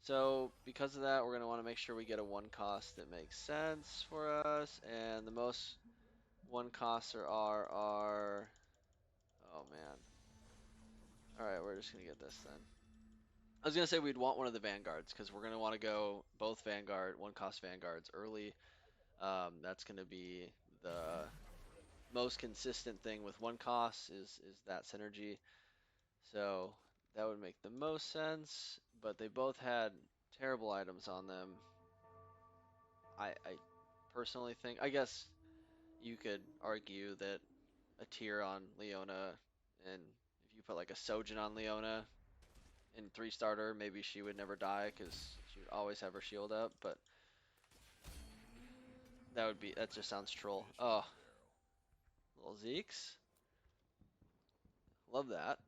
So because of that, we're going to want to make sure we get a one cost that makes sense for us. And the most one costs are, oh man. All right, we're just going to get this then. I was going to say we'd want one of the Vanguards because we're going to want to go both Vanguard, one cost Vanguards early. That's going to be the most consistent thing with one cost is that synergy. So that would make the most sense, but they both had terrible items on them. I personally think, I guess you could argue that a tier on Leona, and if you put like a Sojin on Leona in 3 starter, maybe she would never die because she would always have her shield up, but that just sounds troll. Oh, little Zeeks. Love that.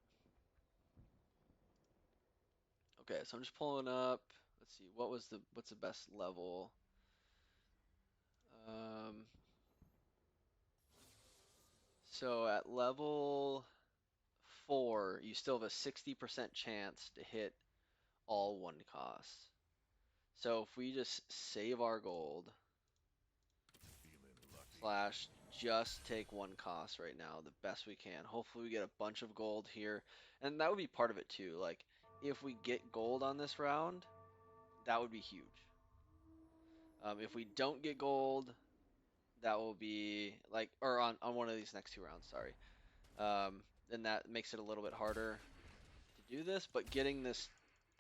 Okay, so I'm just pulling up. Let's see, what's the best level? Um, so at level 4, you still have a 60% chance to hit all one cost. So if we just save our gold slash just take one cost right now, the best we can. Hopefully we get a bunch of gold here, and that would be part of it too. Like if we get gold on this round, that would be huge. If we don't get gold, that will be like, or on one of these next 2 rounds, sorry. Then that makes it a little bit harder to do this, but getting this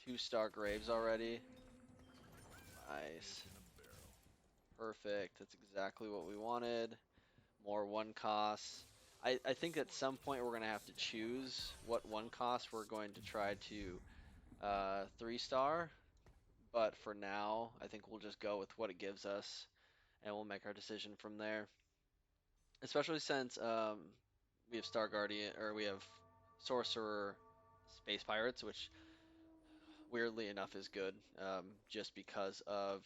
2-star Graves already, nice. Perfect. That's exactly what we wanted. More one costs. I think at some point we're going to have to choose what one cost we're going to try to 3-star, but for now, I think we'll just go with what it gives us, and we'll make our decision from there. Especially since we have Star Guardian, or we have Sorcerer Space Pirates, which weirdly enough is good, just because of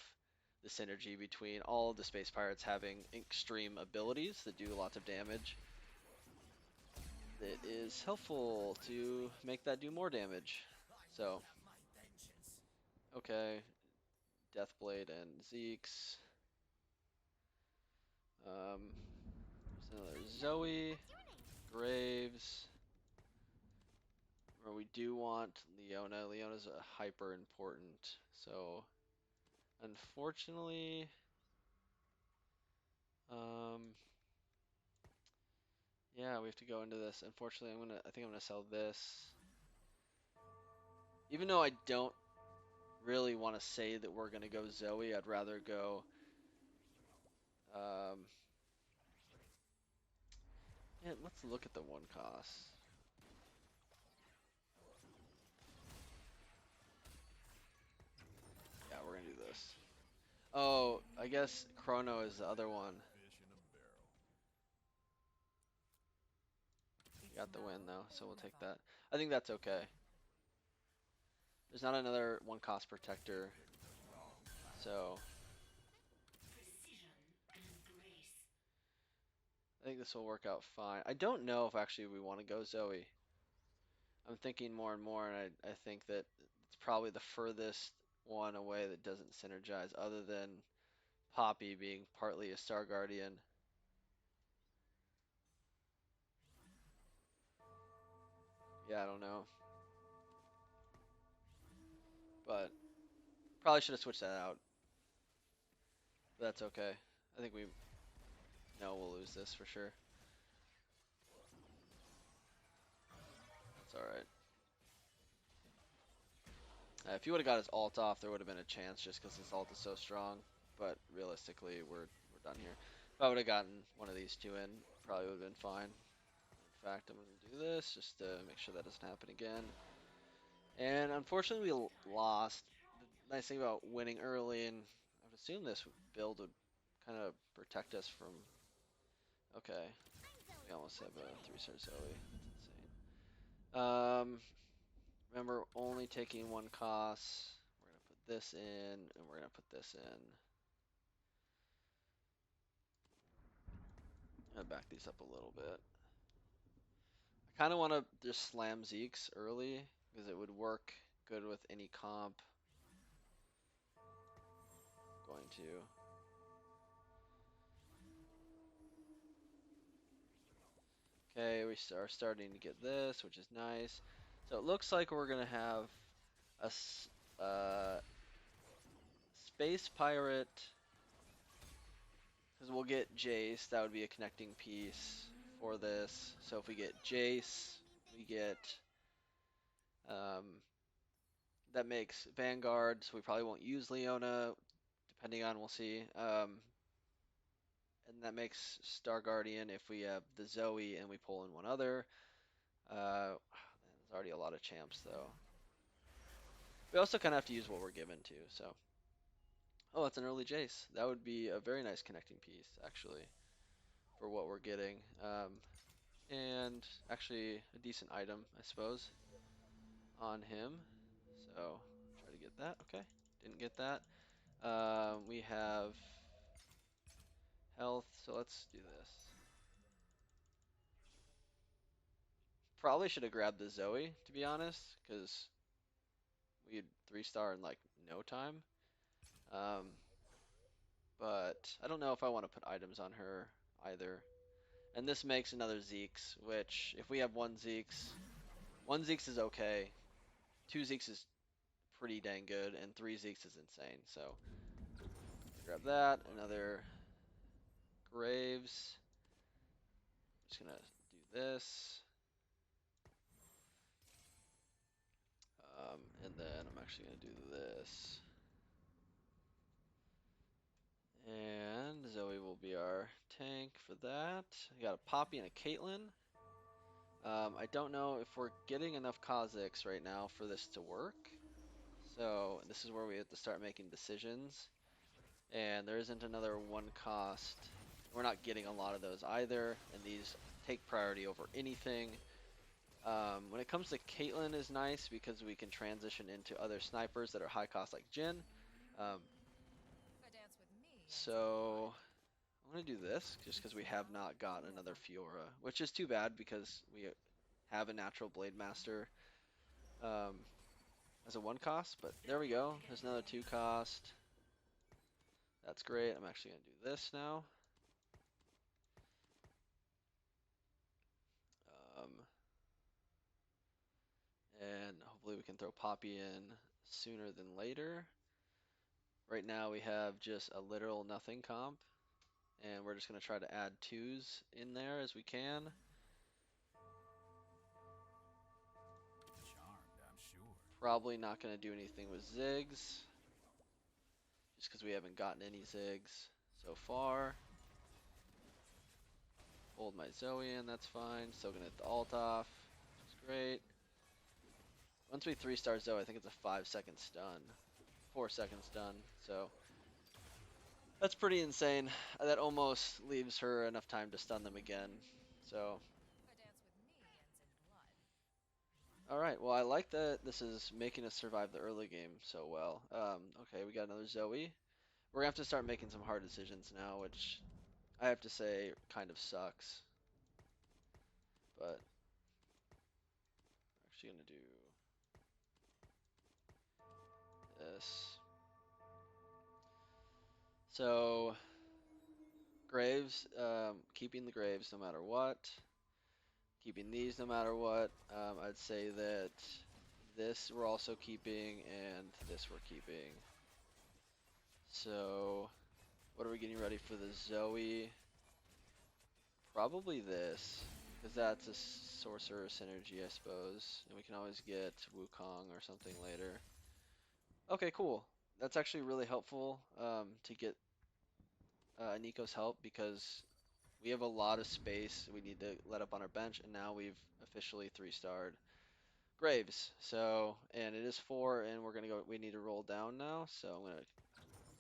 the synergy between all of the Space Pirates having extreme abilities that do lots of damage. That is helpful to make that do more damage. So, okay, Deathblade and Zeke's. There's another Zoe, Graves. Or we do want Leona. Leona's a hyper important. So, unfortunately, um, yeah, we have to go into this. Unfortunately, I think I'm gonna sell this. Even though I don't really want to say that we're gonna go Zoe, I'd rather go. Um, yeah, let's look at the one cost. Yeah, we're gonna do this. Oh, I guess Chrono is the other one. We got the win though, so we'll take that. I think that's okay. There's not another one cost protector, so I think this will work out fine. I don't know if actually we want to go Zoe. I'm thinking more and more, and I think that it's probably the furthest one away that doesn't synergize, other than Poppy being partly a Star Guardian. Yeah, I don't know, but probably should have switched that out. But that's okay. I think we know we'll lose this for sure. That's all right. If he would have got his ult off, there would have been a chance just because his ult is so strong. But realistically, we're done here. If I would have gotten one of these 2 in, probably would have been fine. In fact, I'm going to do this just to make sure that doesn't happen again. And unfortunately, we lost. The nice thing about winning early, and I would assume this build would kind of protect us from... Okay, we almost have a 3-star Zoe. That's insane. Remember, only taking one cost. We're going to put this in, and we're going to put this in. I'm going to back these up a little bit. I kind of want to just slam Zeke's early, because it would work good with any comp. going to. Okay, we are starting to get this, which is nice. So it looks like we're gonna have a space pirate, because we'll get Jace. That would be a connecting piece for this. So if we get Jace, we get um, that makes Vanguard. So we probably won't use Leona, depending on we'll see. And that makes Star Guardian if we have the Zoe and we pull in one other. There's already a lot of champs though. We also kind of have to use what we're given too. So, oh, it's an early Jace. That would be a very nice connecting piece actually for what we're getting. And actually a decent item, I suppose, on him. So try to get that. Okay, didn't get that. We have health, so let's do this. Probably should have grabbed the Zoe, to be honest, because we'd 3-star in like no time. Um, but I don't know if I want to put items on her either. And this makes another Zeke's, which if we have one Zeke's is okay, two Zeke's is pretty dang good, and three Zeke's is insane. So grab that, another Graves. Just gonna do this. And then I'm actually gonna do this. And Zoe will be our tank for that. I got a Poppy and a Caitlyn. I don't know if we're getting enough Kha'Zix right now for this to work. So this is where we have to start making decisions. And there isn't another one cost. We're not getting a lot of those either, and these take priority over anything. When it comes to Caitlyn is nice because we can transition into other snipers that are high cost like Jhin. Um, so I'm gonna do this just because we have not got another Fiora, which is too bad because we have a natural Blade Master um, as a 1 cost. But there we go. There's another 2 cost. That's great. I'm actually gonna do this now. Um, and hopefully we can throw Poppy in sooner than later. Right now we have just a literal nothing comp, and we're just going to try to add 2s in there as we can. Charmed, I'm sure. Probably not going to do anything with Ziggs, just because we haven't gotten any Ziggs so far. Hold my Zoe in, that's fine. Still going to hit the ult off, which is great. Once we 3-star Zoe, I think it's a 5-second stun. 4 seconds stun, so that's pretty insane. That almost leaves her enough time to stun them again. So, alright, well I like that this is making us survive the early game so well. Okay, we got another Zoe. We're gonna have to start making some hard decisions now, which I have to say kind of sucks. But we're actually gonna do this. So, Graves, keeping the Graves no matter what. Keeping these no matter what. I'd say that this we're also keeping, and this we're keeping. So, what are we getting ready for the Zoe? Probably this, because that's a sorcerer synergy, I suppose. And we can always get Wukong or something later. Okay, cool. That's actually really helpful to get Nico's help, because we have a lot of space we need to let up on our bench, and now we've officially 3-starred Graves. So, and it is 4, and we're gonna go. We need to roll down now. So I'm gonna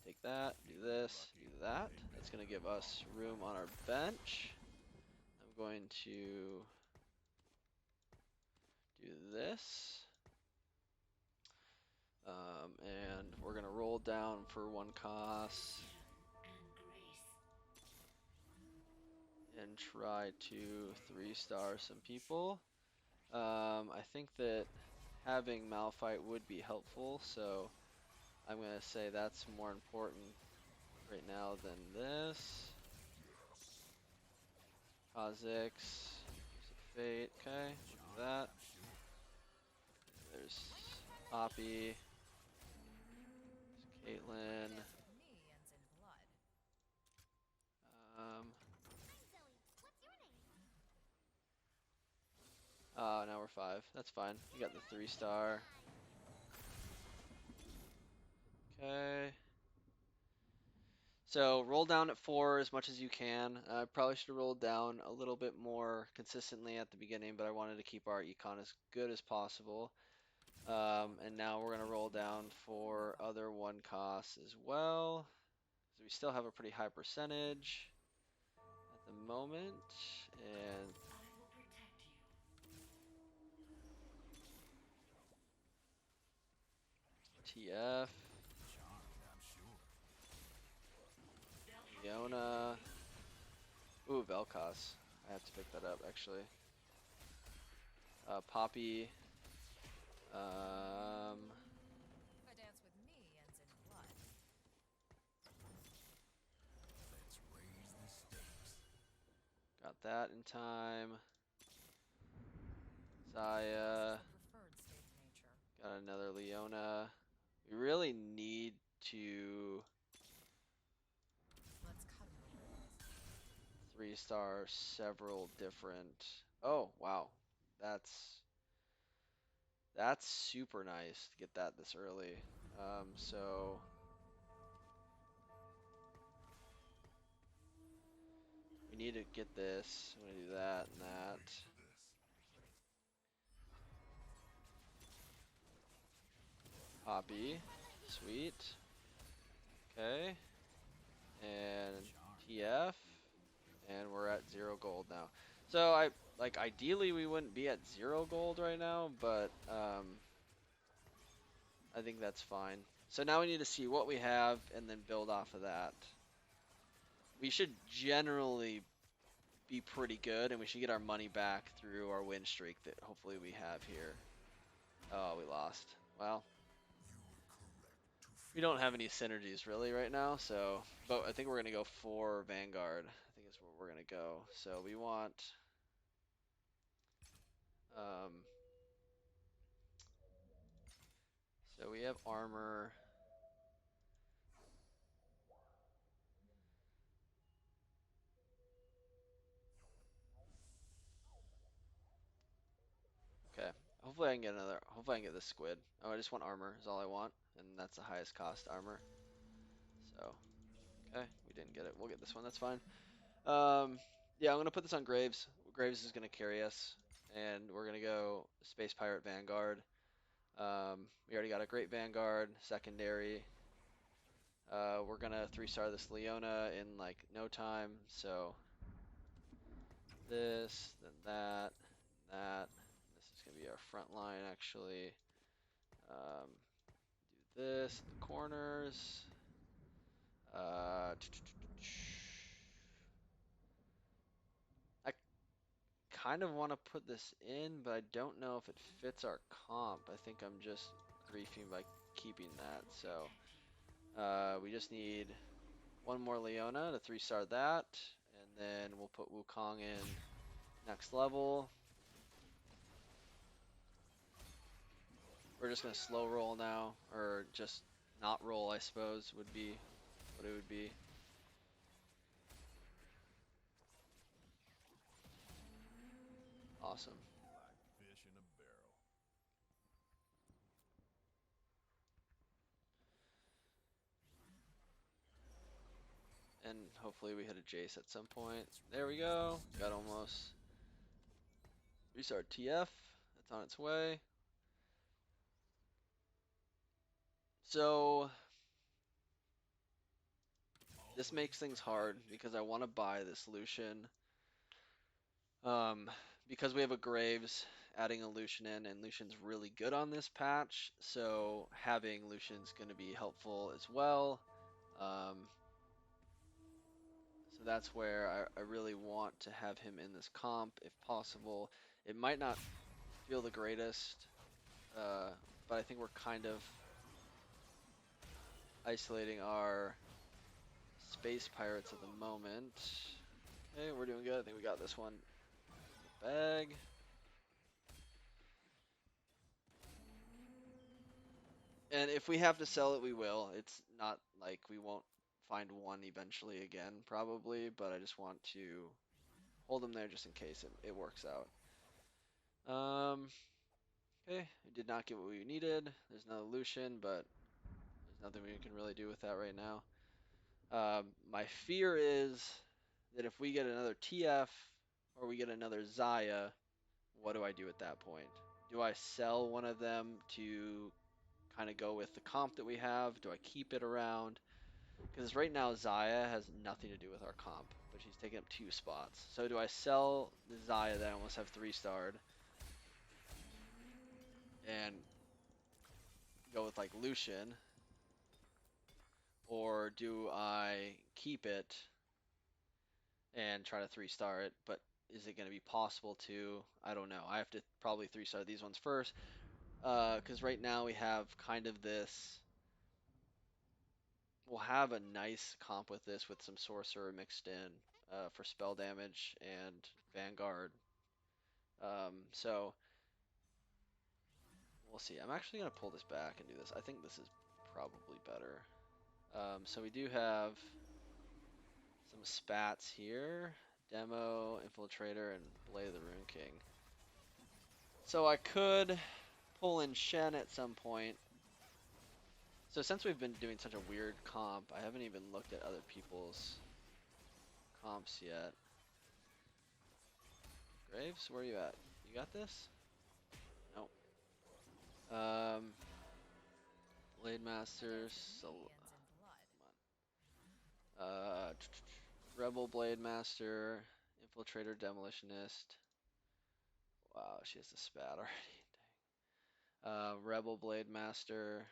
take that, do this, do that. That's gonna give us room on our bench. I'm going to do this. And we're gonna roll down for 1 cost and try to 3-star some people. I think that having Malphite would be helpful, so I'm gonna say that's more important right now than this. Kha'Zix, use a Fate, okay, we'll do that. There's Poppy, there's Caitlyn. Now we're 5. That's fine. You got the 3-star. Okay. So roll down at 4 as much as you can. I probably should have rolled down a little bit more consistently at the beginning, but I wanted to keep our econ as good as possible. And now we're going to roll down for other 1 costs as well. So we still have a pretty high percentage at the moment. And TF. Leona. Ooh, Vel'Koz. I have to pick that up, actually. Poppy. A dance with me ends in blood. Let's raise the stakes. Got that in time. Zaya. Preferred state of nature. Got another Leona. We really need to Let's cut him to ribbons. 3-star several different. Oh, wow. That's super nice to get that this early. So we need to get this. I'm gonna do that and that. Poppy. Sweet. Okay. And TF. And we're at 0 gold now. So ideally we wouldn't be at 0 gold right now, but I think that's fine. So now we need to see what we have and then build off of that. We should generally be pretty good, and we should get our money back through our win streak that hopefully we have here. Oh, we lost. Well, we don't have any synergies really right now, so, but I think we're going to go for Vanguard. I think that's where we're going to go. So we want, so we have armor. Okay. Hopefully I can get another, hopefully I can get this squid. Oh, I just want armor is all I want, and that's the highest cost armor. So, okay, we didn't get it. We'll get this one, that's fine. Yeah, I'm gonna put this on Graves. Graves is gonna carry us, and we're gonna go Space Pirate Vanguard. We already got a great Vanguard, secondary. We're gonna 3-star this Leona in like no time, so this, then that, that. This is gonna be our front line actually. Do this, the corners. I kind of want to put this in, but I don't know if it fits our comp. I think I'm just griefing by keeping that. So we just need one more Leona to 3-star that, and then we'll put Wukong in next level. We're just gonna slow roll now, or just not roll, I suppose, would be what it would be. Awesome. Like fish in a barrel. And hopefully we hit a Jace at some point. There we go. Got almost. Restart TF. That's on its way. So this makes things hard because I want to buy this Lucian. Because we have a Graves, adding a Lucian in, and Lucian's really good on this patch, so having Lucian's going to be helpful as well. So that's where I really want to have him in this comp if possible. It might not feel the greatest, but I think we're kind of isolating our space pirates at the moment. Okay, we're doing good. I think we got this one in the bag. And if we have to sell it, we will. It's not like we won't find one eventually again, probably, but I just want to hold them there just in case it works out. Okay, we did not get what we needed. There's another Lucian, but there's nothing we can really do with that right now. My fear is that if we get another TF or we get another Zaya, what do I do at that point? Do I sell one of them to kind of go with the comp that we have? Do I keep it around? Because right now Zaya has nothing to do with our comp, but she's taking up 2 spots. So do I sell the Zaya that I almost have 3-starred and go with like Lucian? Or do I keep it and try to 3-star it? But is it going to be possible to? I don't know. I have to probably 3-star these ones first. Because right now we have kind of this. We'll have a nice comp with this with some sorcerer mixed in for spell damage and Vanguard. So we'll see. I'm actually going to pull this back and do this. I think this is probably better. So we do have some spats here. Demo, Infiltrator, and Blade of the Rune King. So I could pull in Shen at some point. So since we've been doing such a weird comp, I haven't even looked at other people's comps yet. Graves, where are you at? You got this? Nope. Blade Masters. So, Aliens in blood. come on. Rebel Blade Master, Infiltrator Demolitionist. Wow, she has a spat already. Rebel Blade Master,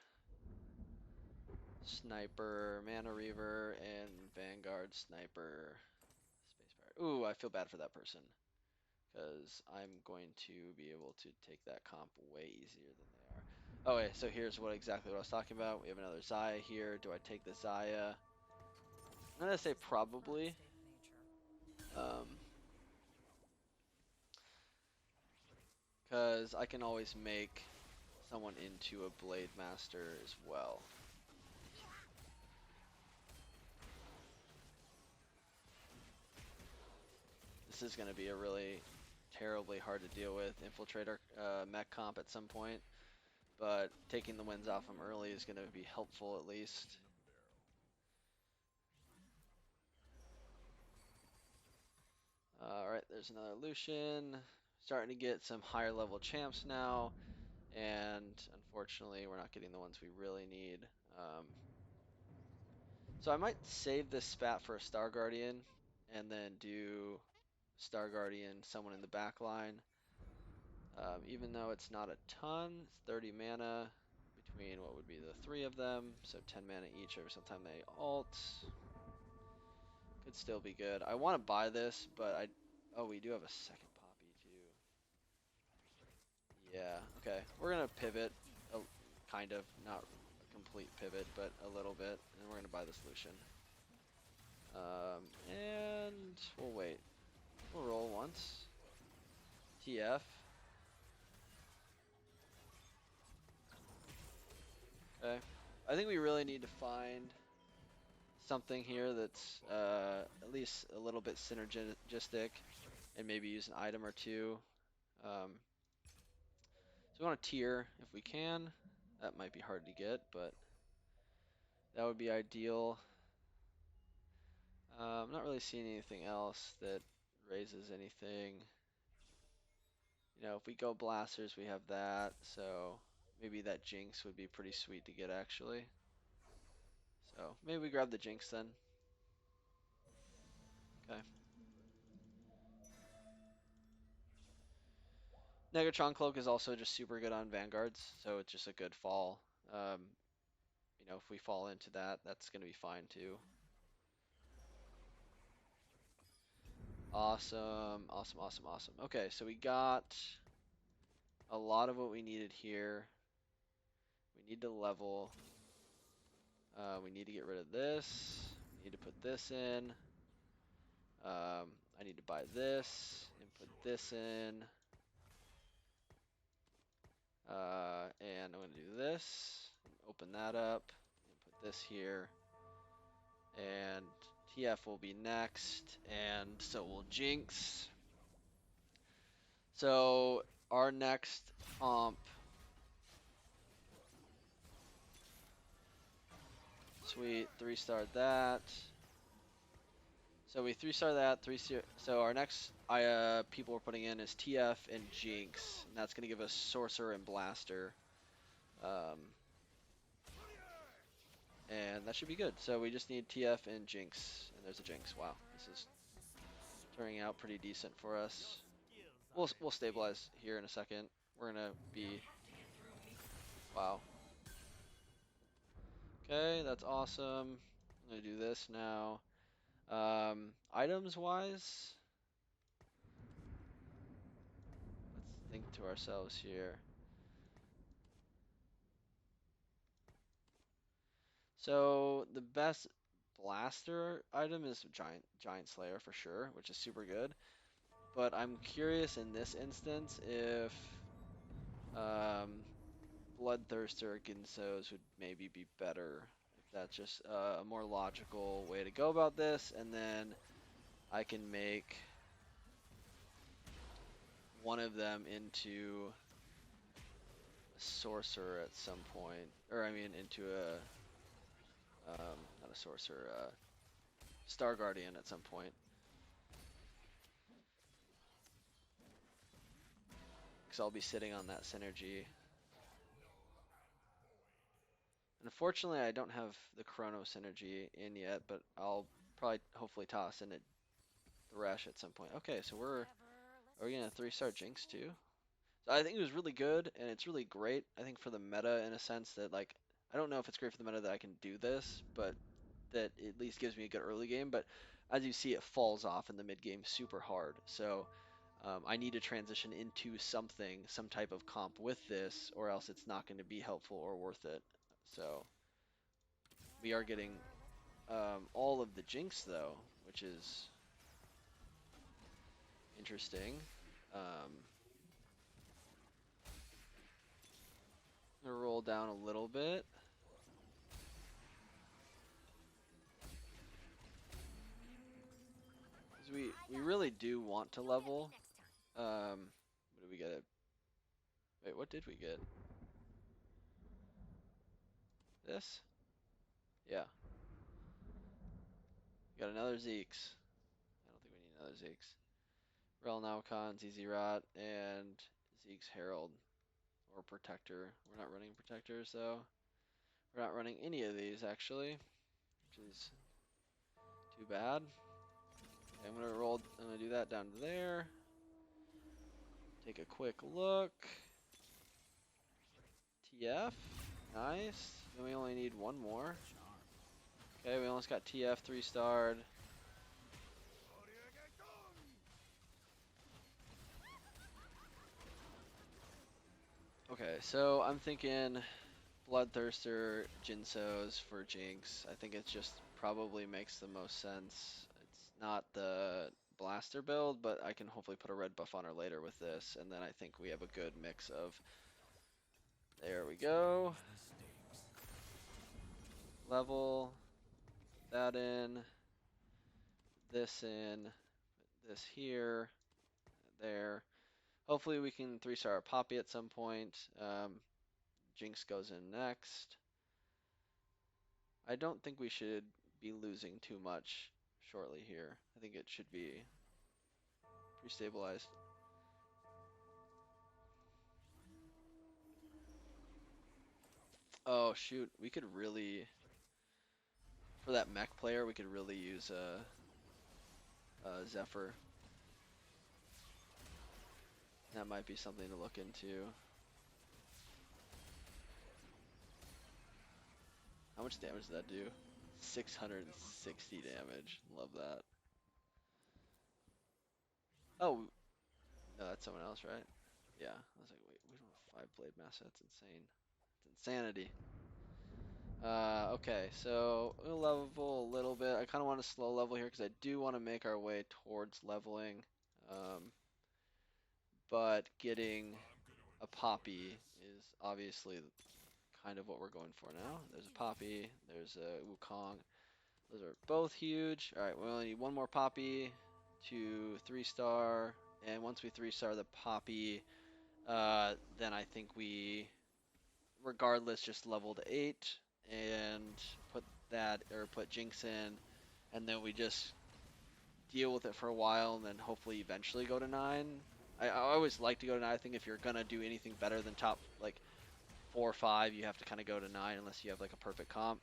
Sniper, Mana Reaver, and Vanguard Sniper. Space Pirate. Ooh, I feel bad for that person because I'm going to be able to take that comp way easier than they are. Okay, so here's exactly what I was talking about. We have another Zaya here. Do I take the Zaya? I'm gonna say probably. State of nature. Um, because I can always make someone into a Blade Master as well. This is going to be a really terribly hard to deal with Infiltrator mech comp at some point, but taking the wins off him early is going to be helpful at least. Alright, there's another Lucian. Starting to get some higher level champs now, and unfortunately we're not getting the ones we really need. So I might save this spat for a Star Guardian, and then do Star Guardian someone in the back line. Even though it's not a ton, it's 30 mana between what would be the 3 of them, so 10 mana each every single time they ult. Could still be good. I want to buy this, but oh, we do have a second Poppy too. Yeah, okay. We're gonna pivot, kind of, not a complete pivot, but a little bit, and we're gonna buy the solution. And we'll wait. We'll roll once. TF. Okay. I think we really need to find something here that's at least a little bit synergistic and maybe use an item or two. So we want to tier if we can. That might be hard to get, but that would be ideal. I'm not really seeing anything else that raises anything. You know, if we go blasters, we have that, so maybe that Jinx would be pretty sweet to get actually. So maybe we grab the Jinx then. Okay. Negatron Cloak is also just super good on Vanguards, so it's just a good fall. Um, you know, if we fall into that, that's going to be fine too. Awesome, awesome, awesome, awesome. Okay, so we got a lot of what we needed here. We need to level. We need to get rid of this. need to put this in. I need to buy this and put this in. And I'm going to do this, open that up, and put this here. And TF will be next, and so will Jinx. So our next comp, sweet, 3-star that. So we 3-star that, so our next people we're putting in is TF and Jinx, and that's going to give us Sorcerer and Blaster. Um, and that should be good. So we just need TF and Jinx, and there's a Jinx. Wow, this is turning out pretty decent for us. We'll stabilize here in a second. We're gonna be, wow. Okay, that's awesome. I'm gonna do this now. Items wise, let's think to ourselves here. So the best blaster item is Giant Slayer for sure, which is super good. But I'm curious in this instance if um, Bloodthirster or Ginsos would maybe be better. If that's just a more logical way to go about this, and then I can make one of them into a sorcerer at some point, or I mean into a not a sorcerer, Star Guardian at some point. Because I'll be sitting on that synergy. Unfortunately, I don't have the Chrono synergy in yet, but I'll probably hopefully toss in a Thresh at some point. Okay, so are we gonna 3-star Jinx too? So I think it was really good, and it's really great. I think for the meta in a sense that like I don't know if it's great for the meta that I can do this, but that at least gives me a good early game. But as you see, it falls off in the mid game super hard. So I need to transition into something, some type of comp with this, or else it's not going to be helpful or worth it. So we are getting all of the Jinx though, which is interesting. Um, I'm gonna roll down a little bit. 'Cause we really do want to level. What did we get? Wait, what did we get? This? Yeah. We got another Zeke's. I don't think we need another Zeke's. Rel Naukon, ZZ Rot, and Zeke's Herald. Or Protector. We're not running Protectors though. We're not running any of these actually, which is too bad. Okay, I'm gonna do that down to there. Take a quick look. TF, nice. Then we only need one more. Okay, we almost got TF 3-starred. Okay, so I'm thinking Bloodthirster, Jinsos for Jinx. I think it just probably makes the most sense. It's not the blaster build, but I can hopefully put a red buff on her later with this, and then I think we have a good mix of. There we go. Level that in, this in, this here, there. Hopefully we can 3-star a Poppy at some point. Jinx goes in next. I don't think we should be losing too much shortly here. I think it should be pretty stabilized. Oh shoot, we could really, for that mech player, we could really use Zephyr. That might be something to look into. How much damage does that do? 660 damage. Love that. Oh, no, that's someone else, right? Yeah. I was like, wait, we don't have 5 blade master. That's insane. It's insanity. Okay, so we'll level a little bit. I kind of want to slow level here because I do want to make our way towards leveling. Um, but getting I'm gonna a enjoy poppy this. is obviously kind of what we're going for now. There's a poppy, there's a Wukong. Those are both huge. All right, we only need one more poppy to 3-star, and once we 3-star the poppy, then I think we, regardless, just level to 8 and put that or put Jinx in, and then we just deal with it for a while, and then hopefully eventually go to 9. I always like to go to 9. I think if you're gonna do anything better than top like 4 or 5, you have to kind of go to 9 unless you have like a perfect comp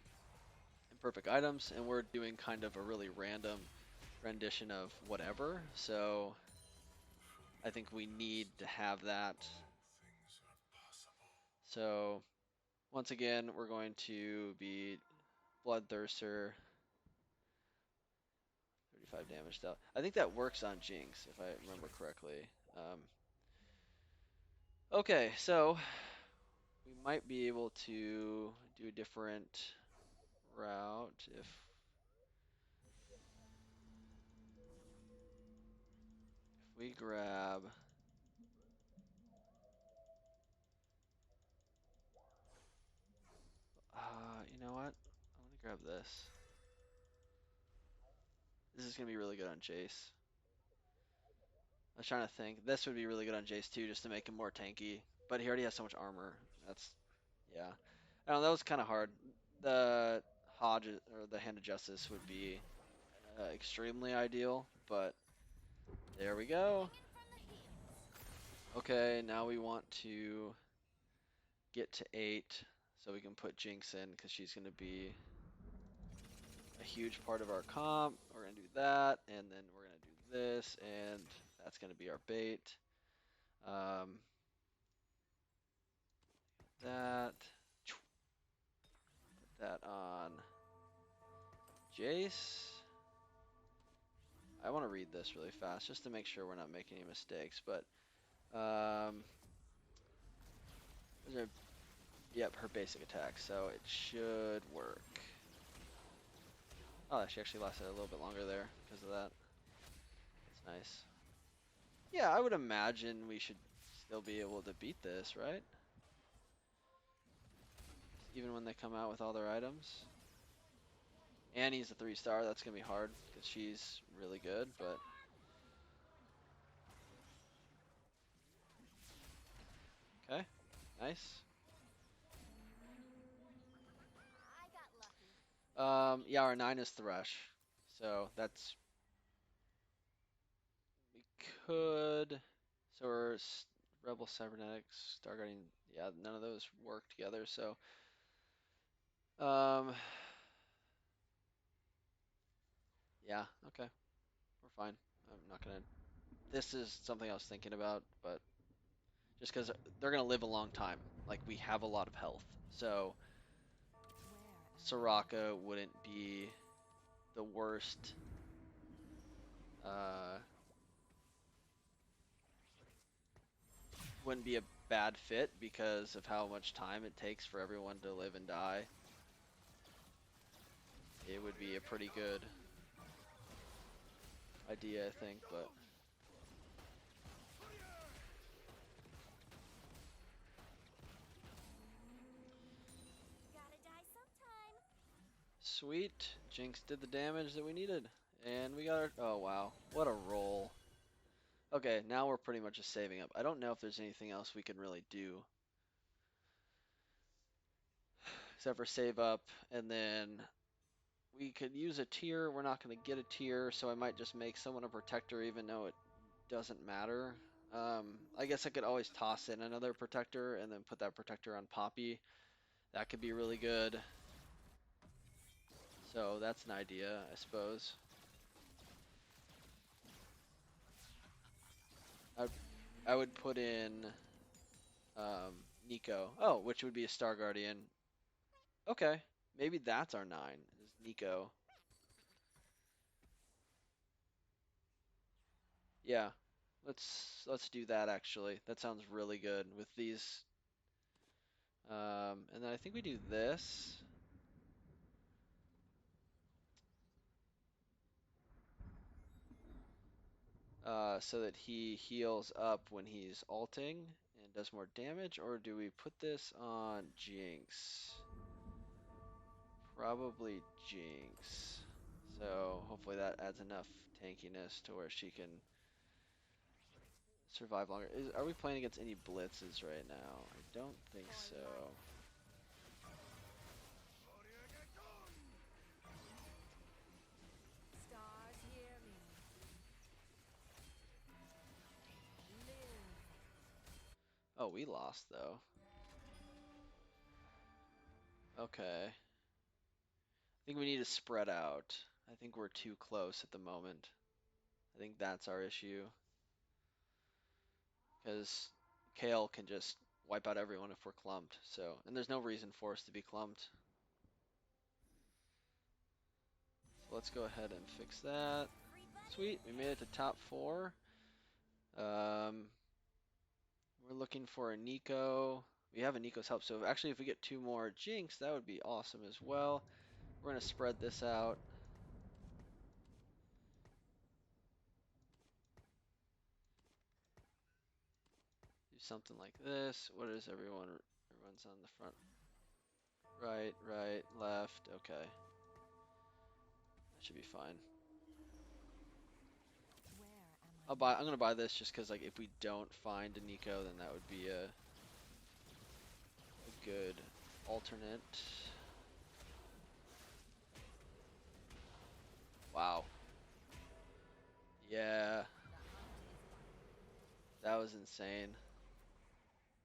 and perfect items. And we're doing kind of a really random rendition of whatever. So From I the think we need past, to have that. all things are possible. So once again, we're going to be Bloodthirster, 35 damage though. I think that works on Jinx if I remember correctly. Okay, so we might be able to do a different route if we grab. You know what? I'm gonna grab this. This is gonna be really good on Jace. I was trying to think. This would be really good on Jace too, just to make him more tanky. But he already has so much armor. That's yeah. I don't know. That was kind of hard. The Hodge or the Hand of Justice would be extremely ideal, but there we go. Swinging from the heels. Okay, now we want to get to 8 so we can put Jinx in because she's gonna be a huge part of our comp. We're gonna do that, and then we're gonna do this, and that's gonna be our bait. Um, that, put that on Jace. I want to read this really fast just to make sure we're not making any mistakes. But those are, yep, her basic attack, so it should work. Oh, she actually lasted a little bit longer there because of that. That's nice. Yeah, I would imagine we should still be able to beat this, right? Even when they come out with all their items. Annie's a 3-star. That's gonna be hard because she's really good. But okay, nice. I got lucky. Yeah, our 9 is Thresh, so that's we could. So we're Rebel Cybernetics, Star Guardian. Yeah, none of those work together. So um, yeah, okay, we're fine. I'm not gonna. This is something I was thinking about, but just because they're gonna live a long time, like we have a lot of health, so Where am I headed? Soraka wouldn't be the worst. Uh, wouldn't be a bad fit because of how much time it takes for everyone to live and die. It would be a pretty good idea, I think, but Gotta die sometime. sweet. Jinx did the damage that we needed. And we got our, oh wow, what a roll. Okay, now we're pretty much just saving up. I don't know if there's anything else we can really do except for save up, and then we could use a tier. We're not going to get a tier, so I might just make someone a protector even though it doesn't matter. I guess I could always toss in another protector and then put that protector on Poppy. That could be really good. So that's an idea, I suppose. I, I would put in Nico. Oh, which would be a Star Guardian. Okay, maybe that's our 9, is Nico. Yeah, let's do that actually. That sounds really good with these. And then I think we do this. so that he heals up when he's ulting and does more damage, or do we put this on Jinx? Probably Jinx. So hopefully that adds enough tankiness to where she can survive longer. Are we playing against any blitzes right now? I don't think For so. life. Stars hear me. Live. Oh, we lost though. Okay. I think we need to spread out. I think we're too close at the moment. I think that's our issue. Because Kale can just wipe out everyone if we're clumped. So, and there's no reason for us to be clumped. So let's go ahead and fix that. Sweet, we made it to top 4. Um, we're looking for a Nico. We have a Nico's help, so actually if we get 2 more Jinx, that would be awesome as well. We're gonna spread this out. Do something like this. What is everyone? Everyone's on the front. Right, right, left. Okay, that should be fine. Where am I I'm gonna buy this just because like if we don't find a Nico, then that would be a good alternate. Wow. Yeah, The hunt is mine. that was insane.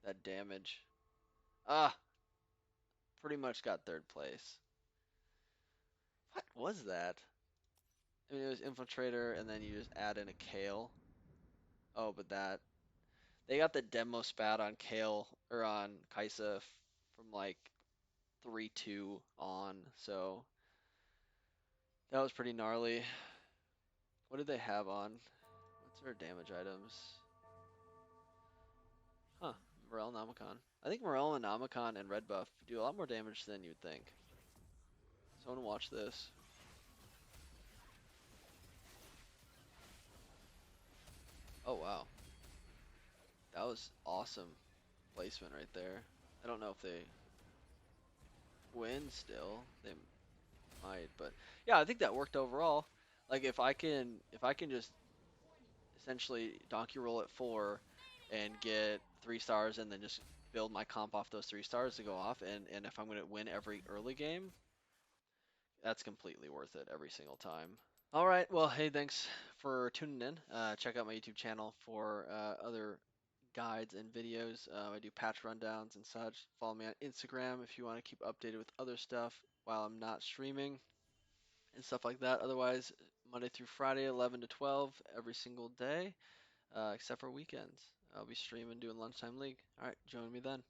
That damage. Ah, pretty much got 3rd place. What was that? I mean, it was Infiltrator, and then you just add in a Kale. Oh, but that they got the demo spat on Kale or on Kaisa from like 3-2 on, so that was pretty gnarly. What did they have on? What's their damage items? Huh, Morel Namicon. I think Morel and Namicon and Red Buff do a lot more damage than you'd think. So I want to watch this. Oh wow, that was awesome placement right there. I don't know if they win still. They might, but yeah, I think that worked overall. Like if I can just essentially donkey roll at 4 and get 3 stars and then just build my comp off those 3 stars to go off, and if I'm gonna win every early game, that's completely worth it every single time. All right, well, hey, thanks for tuning in. Check out my YouTube channel for other guides and videos. I do patch rundowns and such. Follow me on Instagram if you want to keep updated with other stuff while I'm not streaming and stuff like that. Otherwise, Monday through Friday, 11 to 12, every single day, except for weekends. I'll be streaming doing Lunchtime League. All right, join me then.